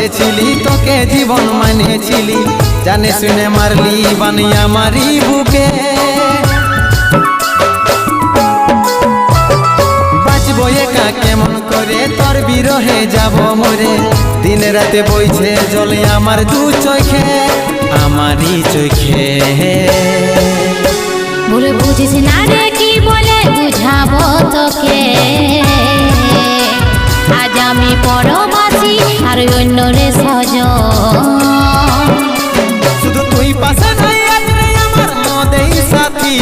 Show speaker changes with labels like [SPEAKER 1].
[SPEAKER 1] বসেছিলি তোকে জীবন মানেছিলি, জানে শুনে মারলি বানিয়া মারি বুকে। বাঁচবো একা কেমন করে তোর বিরহে যাব মরে, দিন রাতে বইছে জলে আমার দু চোখে, আমারই চোখে।
[SPEAKER 2] বলে বুঝিস না রে কি বলে বুঝাবো তোকে, আজ আমি পরবাসী আর অন্য রে সজন।
[SPEAKER 1] শুধু তুই পাশে নাই আজ রে আমার মদেই সাথী।